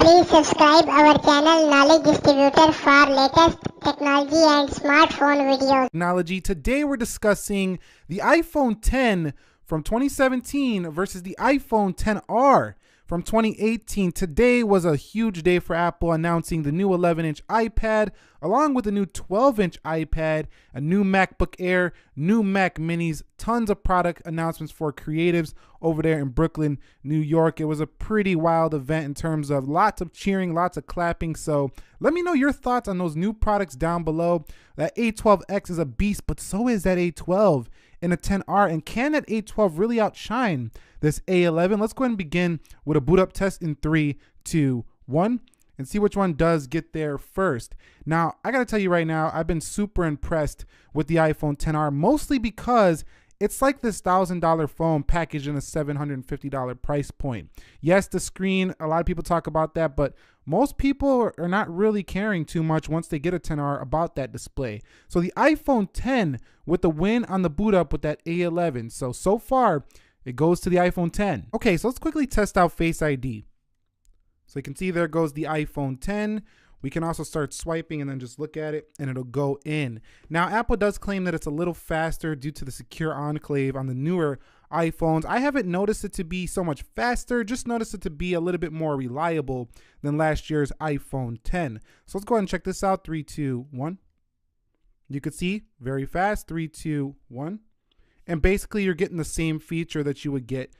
Please subscribe our channel Knowledge Distributor for latest technology and smartphone videos. Technology. Today we're discussing the iPhone 10 from 2017 versus the iPhone 10R from 2018. Today was a huge day for Apple, announcing the new 11-inch iPad, along with a new 12-inch iPad, a new MacBook Air, new Mac Minis, tons of product announcements for creatives over there in Brooklyn, New York. It was a pretty wild event in terms of lots of cheering, lots of clapping. So let me know your thoughts on those new products down below. That A12X is a beast, but so is that A12 in a 10R. And can that A12 really outshine this A11? Let's go ahead and begin with a boot up test in 3, 2, 1. And see which one does get there first. Now, I gotta tell you right now, I've been super impressed with the iPhone 10R, mostly because it's like this $1,000 phone packaged in a $750 price point. Yes, the screen, a lot of people talk about that, but most people are not really caring too much once they get a 10R about that display. So the iPhone 10 with the win on the boot up with that A11. So far, it goes to the iPhone 10. Okay, so let's quickly test out Face ID. So you can see there goes the iPhone 10. We can also start swiping and then just look at it and it'll go in. Now, Apple does claim that it's a little faster due to the secure enclave on the newer iPhones. I haven't noticed it to be so much faster, just noticed it to be a little bit more reliable than last year's iPhone 10. So let's go ahead and check this out. 3, 2, 1. You can see very fast. 3, 2, 1. And basically you're getting the same feature that you would get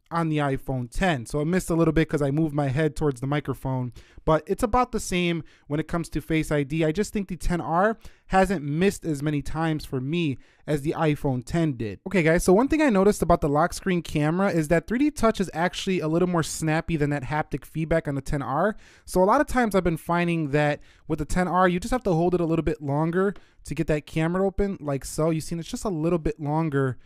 on the iPhone 10. So I missed a little bit because I moved my head towards the microphone, but it's about the same when it comes to Face ID. I just think the 10R hasn't missed as many times for me as the iPhone 10 did. Okay guys, so one thing I noticed about the lock screen camera is that 3D Touch is actually a little more snappy than that haptic feedback on the 10R. So a lot of times I've been finding that with the 10R, you just have to hold it a little bit longer to get that camera open, like so. You see, it's just a little bit longer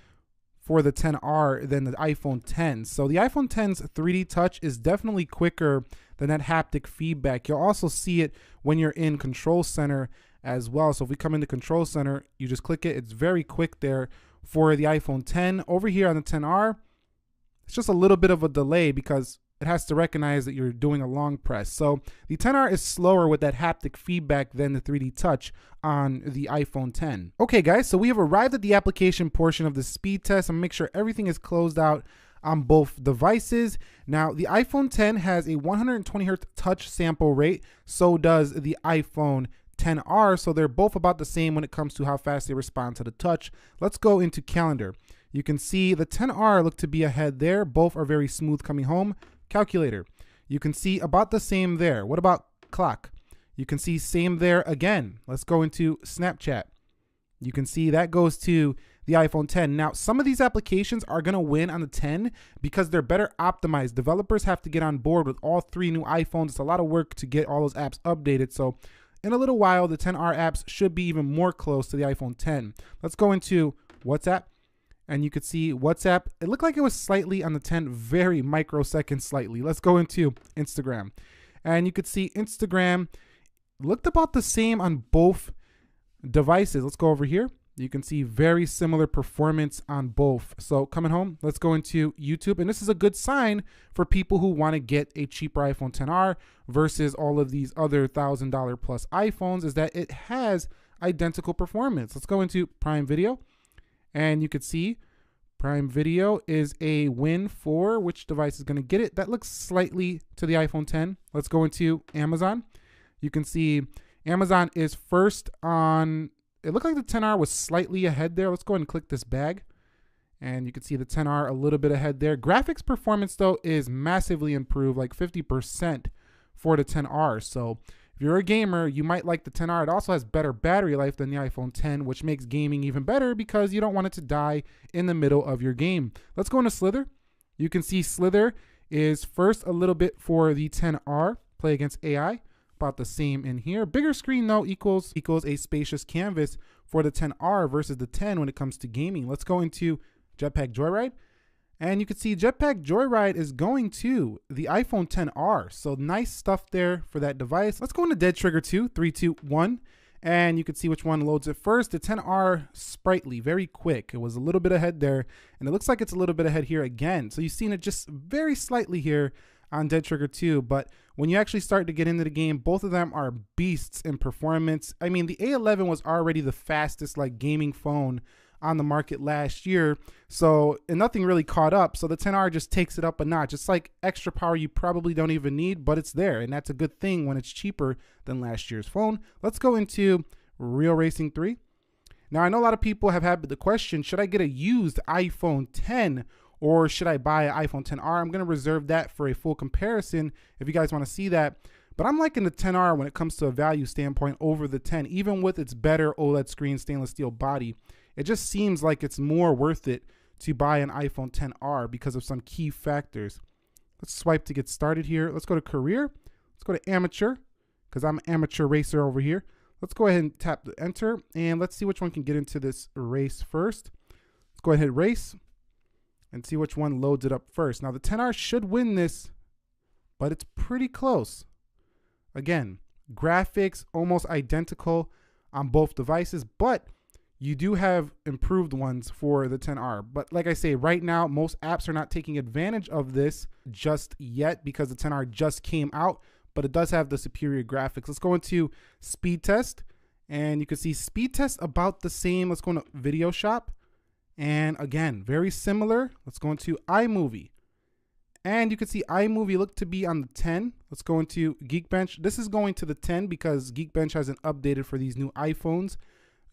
for the 10R than the iPhone 10. So the iPhone 10's 3D Touch is definitely quicker than that haptic feedback. You'll also see it when you're in Control Center as well. So if we come into Control Center, you just click it. It's very quick there for the iPhone 10. Over here on the 10R, it's just a little bit of a delay because it has to recognize that you're doing a long press. So the 10R is slower with that haptic feedback than the 3D Touch on the iPhone 10. Okay guys, so we have arrived at the application portion of the speed test. I'm gonna make sure everything is closed out on both devices. Now the iPhone 10 has a 120 Hz touch sample rate, so does the iPhone 10R, so they're both about the same when it comes to how fast they respond to the touch. Let's go into calendar. You can see the 10R look to be ahead there. Both are very smooth coming home. Calculator, you can see about the same there. What about clock? You can see same there again. Let's go into Snapchat. You can see that goes to the iPhone 10. Now, some of these applications are going to win on the 10 because they're better optimized. Developers have to get on board with all 3 new iPhones. It's a lot of work to get all those apps updated. So in a little while, the 10R apps should be even more close to the iPhone 10. Let's go into WhatsApp. And you could see WhatsApp, it looked like it was slightly on the 10, very microsecond slightly. Let's go into Instagram. And you could see Instagram looked about the same on both devices. Let's go over here. You can see very similar performance on both. So coming home, let's go into YouTube. And this is a good sign for people who want to get a cheaper iPhone 10R versus all of these other $1,000 plus iPhones, is that it has identical performance. Let's go into Prime Video. And you could see Prime Video is a win for which device is going to get it. That looks slightly to the iPhone 10. Let's go into Amazon. You can see Amazon is first on, it looked like the 10R was slightly ahead there. Let's go ahead and click this bag. And you can see the 10R a little bit ahead there. Graphics performance though is massively improved, like 50% for the 10R. So if you're a gamer, you might like the 10R. It also has better battery life than the iPhone 10, which makes gaming even better because you don't want it to die in the middle of your game. Let's go into Slither. You can see Slither is first a little bit for the 10R. Play against AI, about the same in here. Bigger screen though equals a spacious canvas for the 10R versus the 10 when it comes to gaming. Let's go into Jetpack Joyride. And you can see Jetpack Joyride is going to the iPhone 10R. So nice stuff there for that device. Let's go into Dead Trigger 2, 3, 2, 1. And you can see which one loads it first. The 10R sprightly, very quick. It was a little bit ahead there. And it looks like it's a little bit ahead here again. So you've seen it just very slightly here on Dead Trigger 2, but when you actually start to get into the game, both of them are beasts in performance. I mean, the A11 was already the fastest like gaming phone on the market last year, and nothing really caught up. So the 10R just takes it up a notch. It's like extra power you probably don't even need, but it's there, and that's a good thing when it's cheaper than last year's phone. Let's go into Real Racing 3. Now, I know a lot of people have had the question, should I get a used iPhone 10 or should I buy an iPhone 10R? I'm going to reserve that for a full comparison if you guys want to see that. But I'm liking the 10R when it comes to a value standpoint over the 10, even with its better OLED screen, stainless steel body. It just seems like it's more worth it to buy an iPhone 10R because of some key factors. Let's swipe to get started here. Let's go to career. Let's go to amateur because I'm an amateur racer over here. Let's go ahead and tap the enter and let's see which one can get into this race first. Let's go ahead and hit race and see which one loads it up first. Now the 10R should win this, but it's pretty close. Again, graphics almost identical on both devices, but you do have improved ones for the 10R. But like I say, right now, most apps are not taking advantage of this just yet because the 10R just came out, but it does have the superior graphics. Let's go into speed test and you can see speed test about the same. Let's go into video shop. And again, very similar. Let's go into iMovie. And you can see iMovie looked to be on the 10. Let's go into Geekbench. This is going to the 10 because Geekbench hasn't updated for these new iPhones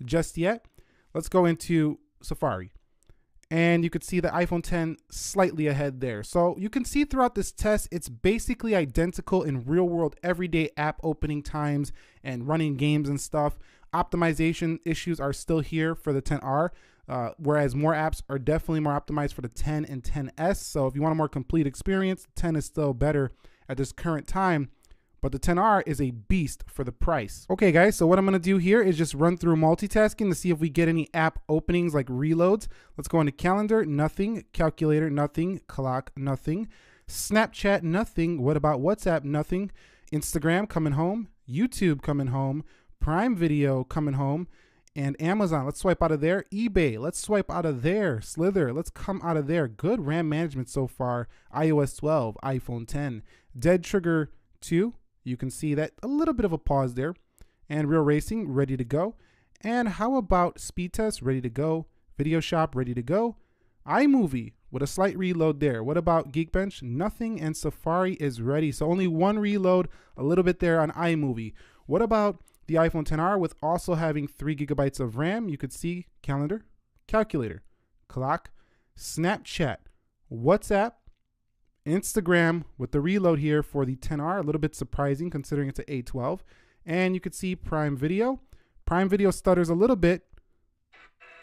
just yet. Let's go into Safari. And you could see the iPhone 10 slightly ahead there. So you can see throughout this test, it's basically identical in real world everyday app opening times and running games and stuff. Optimization issues are still here for the 10R. Whereas more apps are definitely more optimized for the 10 and 10S. So if you want a more complete experience, 10 is still better at this current time, but the 10R is a beast for the price. Okay guys, so what I'm gonna do here is just run through multitasking to see if we get any app openings like reloads. Let's go into calendar, nothing, calculator, nothing, clock, nothing, Snapchat, nothing, what about WhatsApp, nothing, Instagram coming home, YouTube coming home, Prime Video coming home, and Amazon, let's swipe out of there. eBay, let's swipe out of there. Slither, let's come out of there. Good RAM management so far. iOS 12, iPhone 10. Dead Trigger 2, you can see that a little bit of a pause there. And Real Racing, ready to go. And how about Speed Test, ready to go. Video Shop, ready to go. iMovie, with a slight reload there. What about Geekbench? Nothing, and Safari is ready. So only one reload, a little bit there on iMovie. What about the iPhone 10R with also having 3 GB of RAM? You could see calendar, calculator, clock, Snapchat, WhatsApp, Instagram with the reload here for the 10R. A little bit surprising considering it's an A12. And you could see Prime Video. Prime Video stutters a little bit.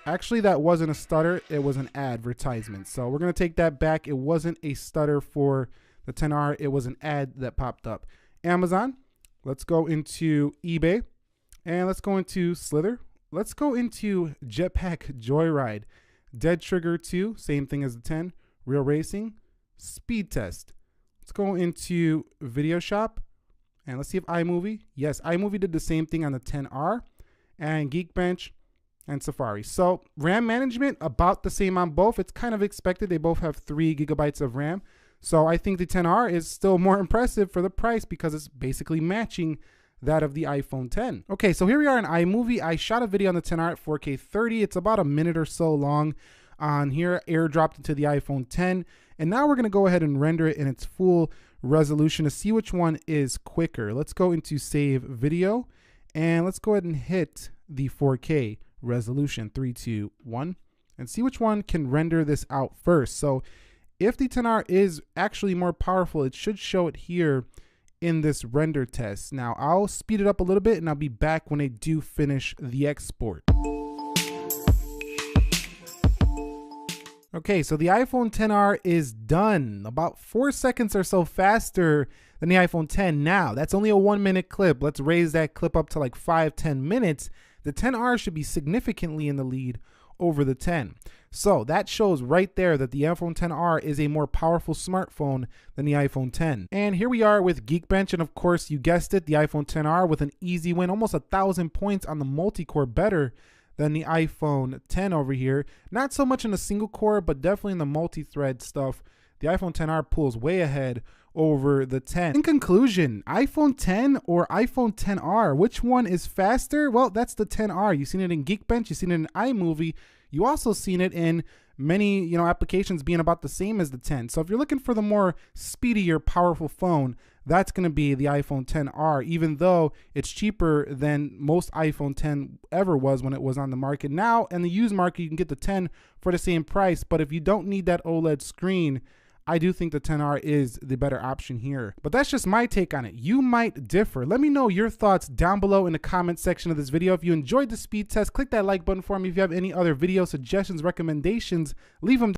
Actually, that wasn't a stutter. It was an advertisement. So we're going to take that back. It wasn't a stutter for the 10R. It was an ad that popped up. Amazon. Let's go into eBay. And let's go into Slither. Let's go into Jetpack Joyride. Dead Trigger 2, same thing as the 10. Real Racing. Speed Test. Let's go into Video Shop. And let's see if iMovie. Yes, iMovie did the same thing on the 10R. And Geekbench and Safari. So RAM management, about the same on both. It's kind of expected. They both have 3 GB of RAM. So I think the 10R is still more impressive for the price because it's basically matching that of the iPhone 10. Okay, so here we are in iMovie. I shot a video on the 10R at 4K 30. It's about a minute or so long on here, airdropped into the iPhone 10. And now we're gonna go ahead and render it in its full resolution to see which one is quicker. Let's go into save video and let's go ahead and hit the 4K resolution, 3, 2, 1, and see which one can render this out first. So if the 10R is actually more powerful, it should show it here in this render test. Now I'll speed it up a little bit and I'll be back when I do finish the export. Okay, so the iPhone 10R is done. About 4 seconds or so faster than the iPhone 10 now. That's only a 1-minute clip. Let's raise that clip up to like 5-10 minutes. The 10R should be significantly in the lead over the 10. So that shows right there that the iPhone 10R is a more powerful smartphone than the iPhone 10. And here we are with Geekbench, and of course you guessed it, the iPhone 10R with an easy win, almost 1,000 points on the multi-core, better than the iPhone 10 over here. Not so much in the single core, but definitely in the multi-thread stuff. The iPhone 10R pulls way ahead over the 10. In conclusion, iPhone 10 or iPhone 10R, which one is faster? Well, that's the 10R. You've seen it in Geekbench, you've seen it in iMovie, you also seen it in many, applications being about the same as the 10. So if you're looking for the more speedier, powerful phone, that's going to be the iPhone 10R, even though it's cheaper than most iPhone 10 ever was when it was on the market. Now, in the used market, you can get the 10 for the same price, but if you don't need that OLED screen, I do think the 10R is the better option here. But that's just my take on it. You might differ. Let me know your thoughts down below in the comment section of this video. If you enjoyed the speed test, click that like button for me. If you have any other video suggestions, recommendations, leave them